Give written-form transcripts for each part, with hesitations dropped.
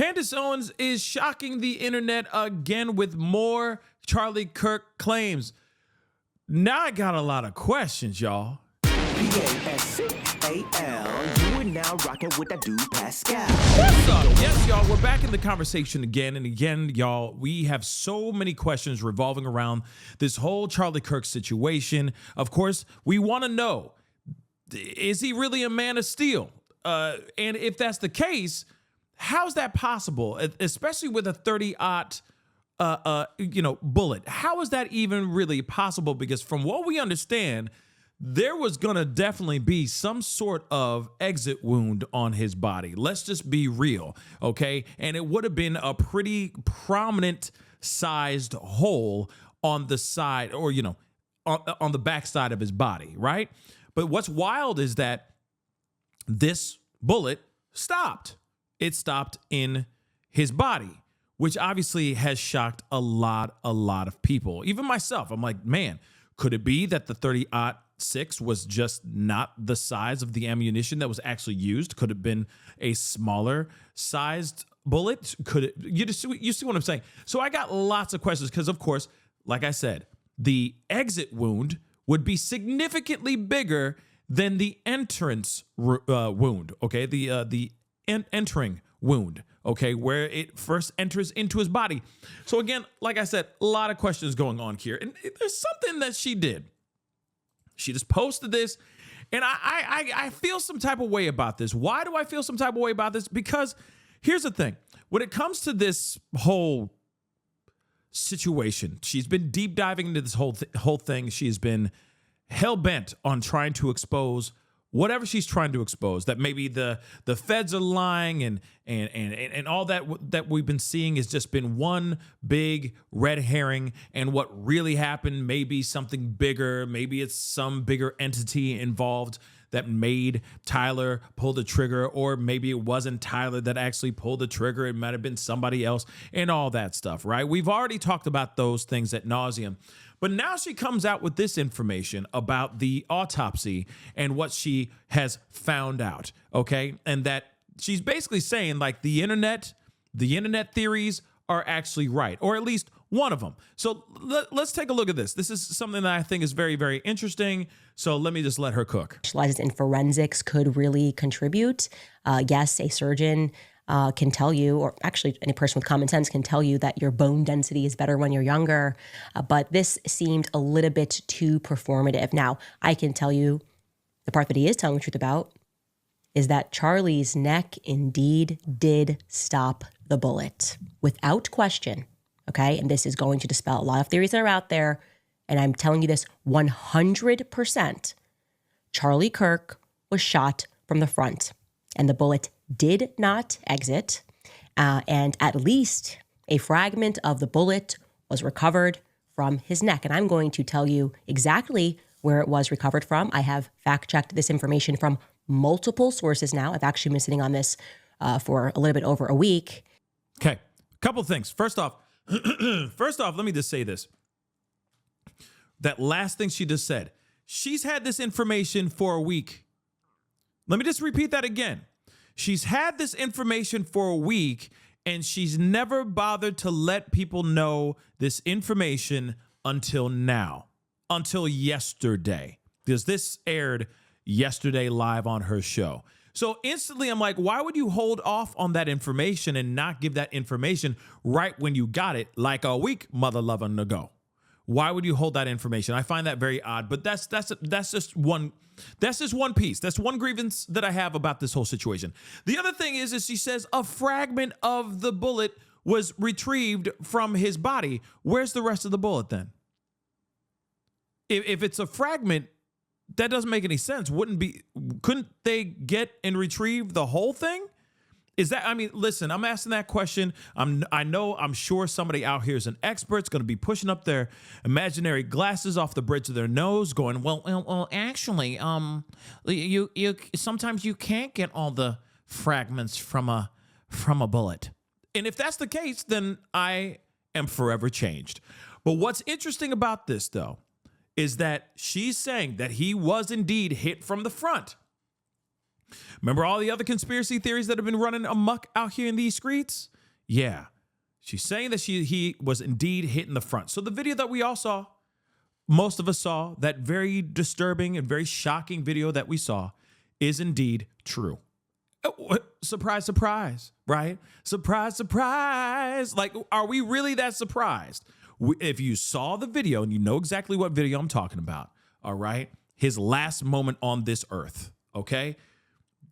Candace Owens is shocking the internet again with more Charlie Kirk claims. Now I got a lot of questions, y'all. Pascal, you are now rocking with that dude Pascal. What's up? Yes, y'all, we're back in the conversation again and again, y'all. We have so many questions revolving around this whole Charlie Kirk situation. Of course, we want to know, is he really a man of steel? And if that's the case, how's that possible? Especially with a 30-aught bullet. How is that even really possible? Because from what we understand, there was going to definitely be some sort of exit wound on his body. Let's just be real, okay? And it would have been a pretty prominent sized hole on the side or, on the backside of his body, right? But what's wild is that this bullet stopped. It stopped in his body, which obviously has shocked a lot of people. Even myself, I'm like, man, could it be that the 30-06 was just not the size of the ammunition that was actually used? Could it have been a smaller sized bullet? Could it? You see what I'm saying? So I got lots of questions because, of course, like I said, the exit wound would be significantly bigger than the entrance wound. Okay, the entering wound. Okay, where it first enters into his body. So again, like I said, a lot of questions going on here. And there's something that she did. She just posted this, and I feel some type of way about this. Why do I feel some type of way about this? Because here's the thing. When it comes to this whole situation, she's been deep diving into this whole thing. She's been hell-bent on trying to expose whatever she's trying to expose, that maybe the feds are lying and all that we've been seeing has just been one big red herring, and what really happened may be something bigger. Maybe it's some bigger entity involved that made Tyler pull the trigger, or maybe it wasn't Tyler that actually pulled the trigger. It might have been somebody else and all that stuff, right? We've already talked about those things ad nauseum. But now she comes out with this information about the autopsy and what she has found out, okay? And that she's basically saying, like, the internet theories are actually right, or at least one of them. So let's take a look at this. This is something that I think is very, very interesting. So let me just let her cook. Specializes in forensics could really contribute. Yes, a surgeon can tell you, or actually any person with common sense can tell you, that your bone density is better when you're younger. But this seemed a little bit too performative. Now, I can tell you the part that he is telling the truth about is that Charlie's neck indeed did stop the bullet without question. Okay. And this is going to dispel a lot of theories that are out there. And I'm telling you this 100%. Charlie Kirk was shot from the front, and the bullet did not exit, and at least a fragment of the bullet was recovered from his neck. And I'm going to tell you exactly where it was recovered from. I have fact-checked this information from multiple sources now. I've actually been sitting on this for a little bit over a week. Okay, couple things. First off, let me just say this. That last thing she just said, she's had this information for a week. Let me just repeat that again. She's had this information for a week, and she's never bothered to let people know this information until now, until yesterday, because this aired yesterday live on her show. So instantly I'm like, why would you hold off on that information and not give that information right when you got it, like a week, mother loving ago? Why would you hold that information? I find that very odd, but that's just one piece. That's one grievance that I have about this whole situation. The other thing is she says a fragment of the bullet was retrieved from his body. Where's the rest of the bullet then? If it's a fragment, that doesn't make any sense. Couldn't they get and retrieve the whole thing? Listen, I'm asking that question. I'm sure somebody out here is an expert. It's going to be pushing up their imaginary glasses off the bridge of their nose, going, well, actually, you sometimes you can't get all the fragments from a bullet. And if that's the case, then I am forever changed. But what's interesting about this, though, is that she's saying that he was indeed hit from the front. Remember all the other conspiracy theories that have been running amok out here in these streets? Yeah. She's saying that he was indeed hit in the front. So the video that we all saw, most of us saw, that very disturbing and very shocking video that we saw is indeed true. Surprise, surprise, right? Surprise, surprise. Like, are we really that surprised? If you saw the video and you know exactly what video I'm talking about, all right? His last moment on this earth, okay?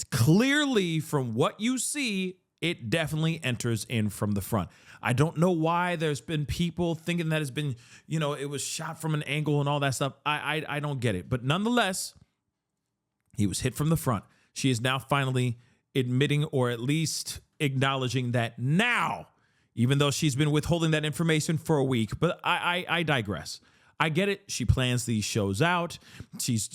Clearly, from what you see, it definitely enters in from the front. I don't know why there's been people thinking that it's been, it was shot from an angle and all that stuff. I don't get it. But nonetheless, he was hit from the front. She is now finally admitting, or at least acknowledging, that now, even though she's been withholding that information for a week. But I digress. I get it. She plans these shows out. She's,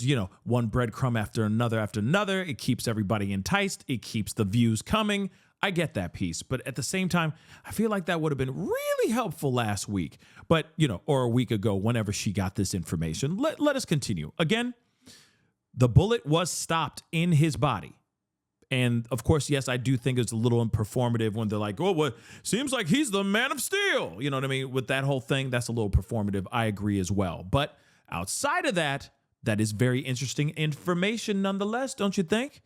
one breadcrumb after another. It keeps everybody enticed. It keeps the views coming. I get that piece. But at the same time, I feel like that would have been really helpful last week. But, or a week ago, whenever she got this information. Let us continue. Again, the bullet was stopped in his body. And of course, yes, I do think it's a little performative when they're like, oh, well, seems like he's the Man of Steel. You know what I mean? With that whole thing, that's a little performative. I agree as well. But outside of that, that is very interesting information nonetheless, don't you think?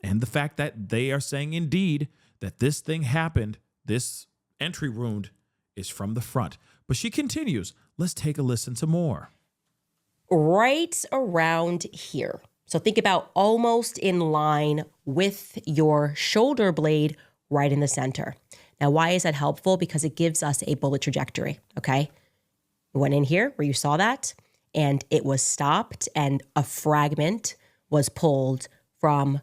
And the fact that they are saying indeed that this thing happened, this entry wound is from the front. But she continues. Let's take a listen to more. Right around here. So think about almost in line with your shoulder blade right in the center. Now, why is that helpful? Because it gives us a bullet trajectory, okay? We went in here where you saw that, and it was stopped, and a fragment was pulled from,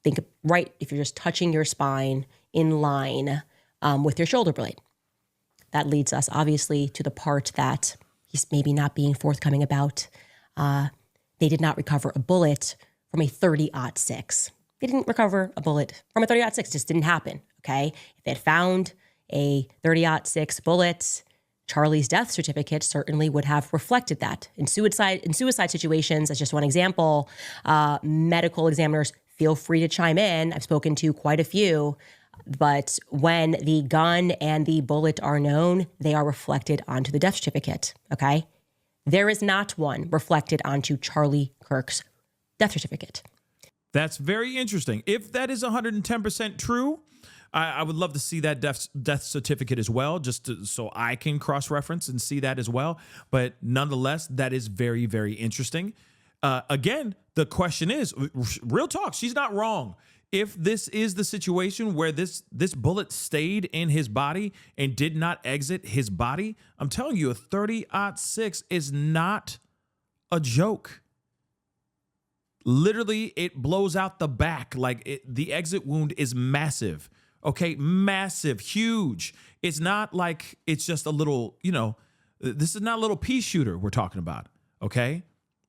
if you're just touching your spine in line with your shoulder blade. That leads us, obviously, to the part that he's maybe not being forthcoming about. They did not recover a bullet from a .30-06. They didn't recover a bullet from a .30-06. Just didn't happen, okay? If they had found a .30-06 bullet, Charlie's death certificate certainly would have reflected that. In suicide situations, as just one example, medical examiners, feel free to chime in. I've spoken to quite a few. But when the gun and the bullet are known, they are reflected onto the death certificate, okay? There is not one reflected onto Charlie Kirk's death certificate. That's very interesting. If that is 110% true, I would love to see that death certificate as well, so I can cross-reference and see that as well. But nonetheless, that is very, very interesting. Again, the question is, real talk, she's not wrong. If this is the situation where this bullet stayed in his body and did not exit his body, I'm telling you, a .30-06 is not a joke. Literally, it blows out the back. The exit wound is massive. Okay, massive, huge. It's not like it's just a little, this is not a little pea shooter we're talking about. Okay,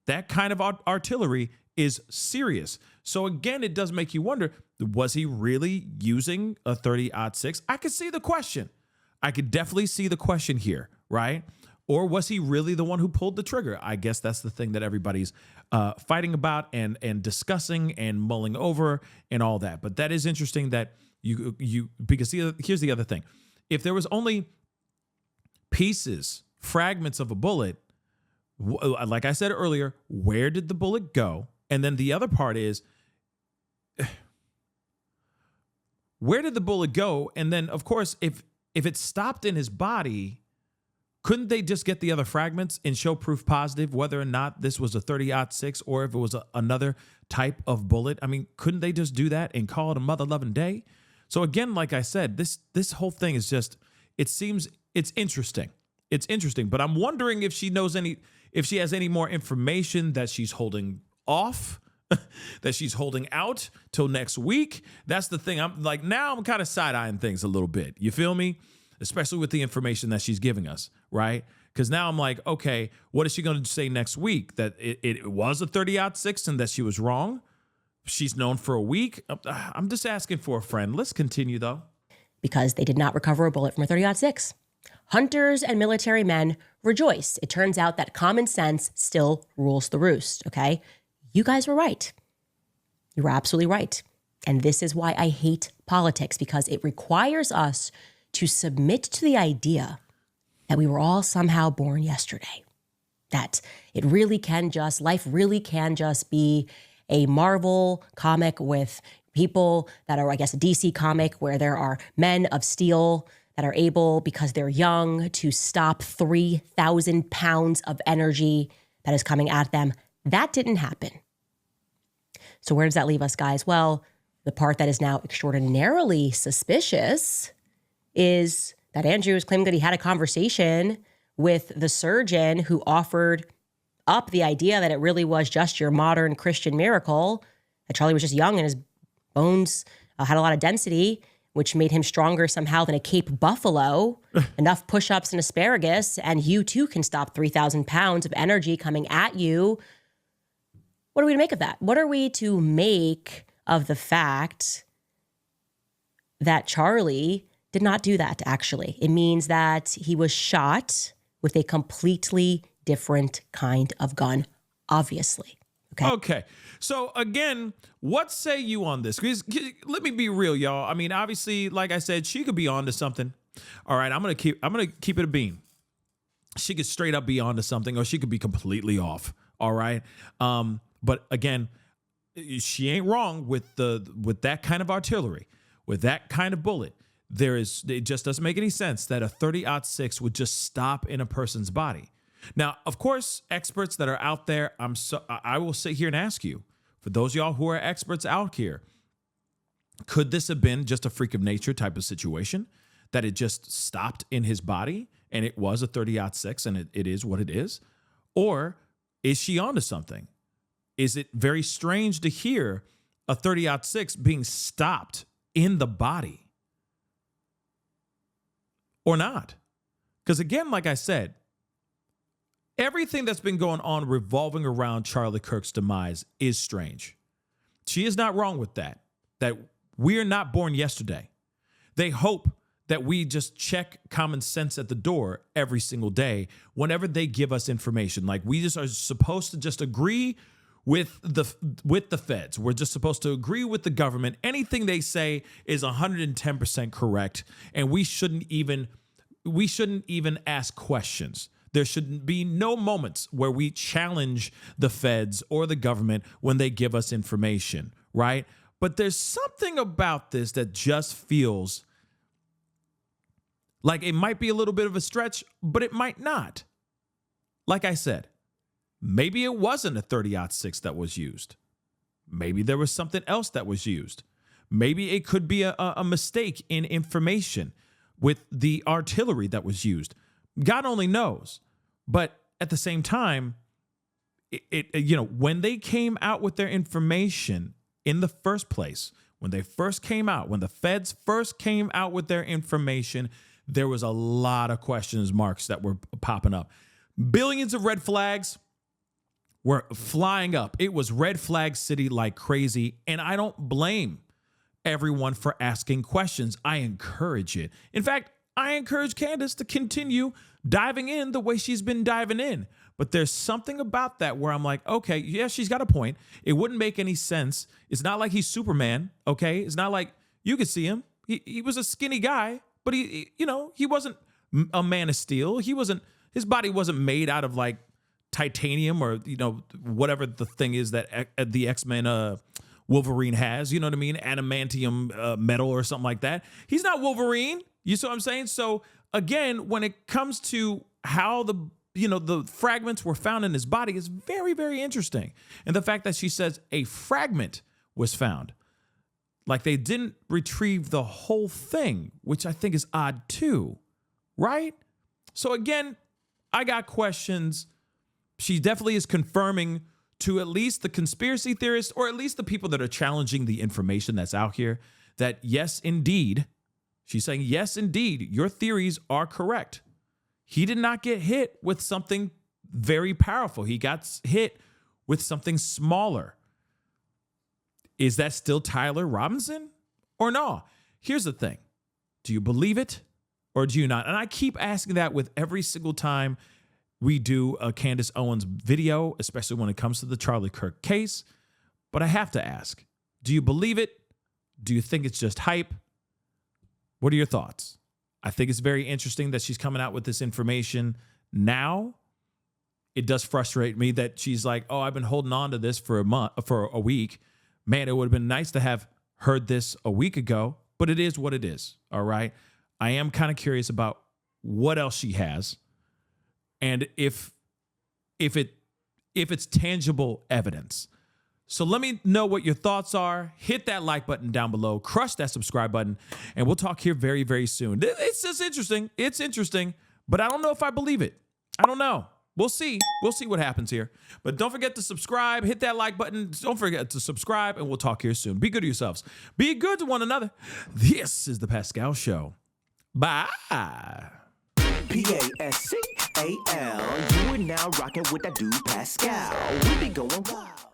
that kind of artillery is serious. So again, it does make you wonder, was he really using a .30-06? I could see the question. I could definitely see the question here, right? Or was he really the one who pulled the trigger? I guess that's the thing that everybody's fighting about and discussing and mulling over and all that. But that is interesting that because here's the other thing. If there was only fragments of a bullet, like I said earlier, where did the bullet go? And then the other part is, where did the bullet go? And then, of course, if it stopped in his body, couldn't they just get the other fragments and show proof positive whether or not this was a .30-06 or if it was another type of bullet? I mean, couldn't they just do that and call it a mother-loving day? So again, like I said, this whole thing is just, it's interesting. It's interesting, but I'm wondering if she has any more information that she's holding off, that she's holding out till next week. That's the thing. I'm kind of side-eyeing things a little bit. You feel me? Especially with the information that she's giving us, right? Because now I'm like, okay, what is she going to say next week? That it was a .30-06 and that she was wrong? She's known for a week? I'm just asking for a friend. Let's continue, though. Because they did not recover a bullet from a .30-06. Hunters and military men rejoice. It turns out that common sense still rules the roost, okay? You guys were right. You were absolutely right. And this is why I hate politics, because it requires us to submit to the idea that we were all somehow born yesterday, that life really can just be a Marvel comic with people that are, I guess, a DC comic where there are men of steel that are able, because they're young, to stop 3,000 pounds of energy that is coming at them. That didn't happen. So where does that leave us, guys? Well, the part that is now extraordinarily suspicious is that Andrew is claiming that he had a conversation with the surgeon who offered up the idea that it really was just your modern Christian miracle, that Charlie was just young and his bones had a lot of density, which made him stronger somehow than a Cape buffalo, enough push-ups and asparagus, and you too can stop 3,000 pounds of energy coming at you. What are we to make of that? What are we to make of the fact that Charlie did not do that, actually? It means that he was shot with a completely different kind of gun, obviously. Okay. So again, what say you on this? Because let me be real, y'all. I mean, obviously, like I said, she could be onto something. All right, I'm gonna keep it a bean. She could straight up be onto something, or she could be completely off. All right. But again, she ain't wrong with that kind of artillery, with that kind of bullet. It just doesn't make any sense that a 30-06 would just stop in a person's body. Now, of course, experts that are out there, I will sit here and ask you, for those of y'all who are experts out here, could this have been just a freak of nature type of situation, that it just stopped in his body and it was a 30-06 and it is what it is? Or is she onto something? Is it very strange to hear a 30-06 being stopped in the body? Or not? Because again, like I said, everything that's been going on revolving around Charlie Kirk's demise is strange. She is not wrong with that we are not born yesterday. They hope that we just check common sense at the door every single day whenever they give us information. Like, we just are supposed to just agree with the feds. We're just supposed to agree with the government. Anything they say is 110% correct, and we shouldn't even ask questions. There should be no moments where we challenge the feds or the government when they give us information, right? But there's something about this that just feels like it might be a little bit of a stretch, but it might not. Like I said, maybe it wasn't a 30-06 that was used. Maybe there was something else that was used. Maybe it could be a mistake in information with the artillery that was used. God only knows. But at the same time, when they came out with their information in the first place, when the feds first came out with their information, there was a lot of question marks that were popping up. Billions of red flags were flying up. It was red flag city like crazy. And I don't blame everyone for asking questions. I encourage it. In fact, I encourage Candace to continue diving in the way she's been diving in. But there's something about that where I'm like, okay, yeah, she's got a point. It wouldn't make any sense. It's not like he's Superman, okay? It's not like you could see him. He was a skinny guy, but he wasn't a man of steel. His body wasn't made out of like titanium or, whatever the thing is that the X-Men Wolverine has, you know what I mean? Adamantium metal or something like that. He's not Wolverine. You see what I'm saying? So again, when it comes to how the fragments were found in his body is very, very interesting. And the fact that she says a fragment was found, like they didn't retrieve the whole thing, which I think is odd too, right? So again, I got questions. She definitely is confirming to at least the conspiracy theorists, or at least the people that are challenging the information that's out here, that yes, indeed, she's saying, yes, indeed, your theories are correct. He did not get hit with something very powerful. He got hit with something smaller. Is that still Tyler Robinson or no? Here's the thing. Do you believe it or do you not? And I keep asking that with every single time we do a Candace Owens video, especially when it comes to the Charlie Kirk case. But I have to ask, do you believe it? Do you think it's just hype? What are your thoughts? I think it's very interesting that she's coming out with this information now. It does frustrate me that she's like, oh, I've been holding on to this for a week. Man, it would have been nice to have heard this a week ago, but it is what it is. All right. I am kind of curious about what else she has. And if it's tangible evidence. So let me know what your thoughts are. Hit that like button down below. Crush that subscribe button. And we'll talk here very, very soon. It's just interesting. It's interesting. But I don't know if I believe it. I don't know. We'll see. We'll see what happens here. But don't forget to subscribe. Hit that like button. Don't forget to subscribe. And we'll talk here soon. Be good to yourselves. Be good to one another. This is The Pascal Show. Bye. Pascal. You are now rocking with that dude Pascal. We be going wild.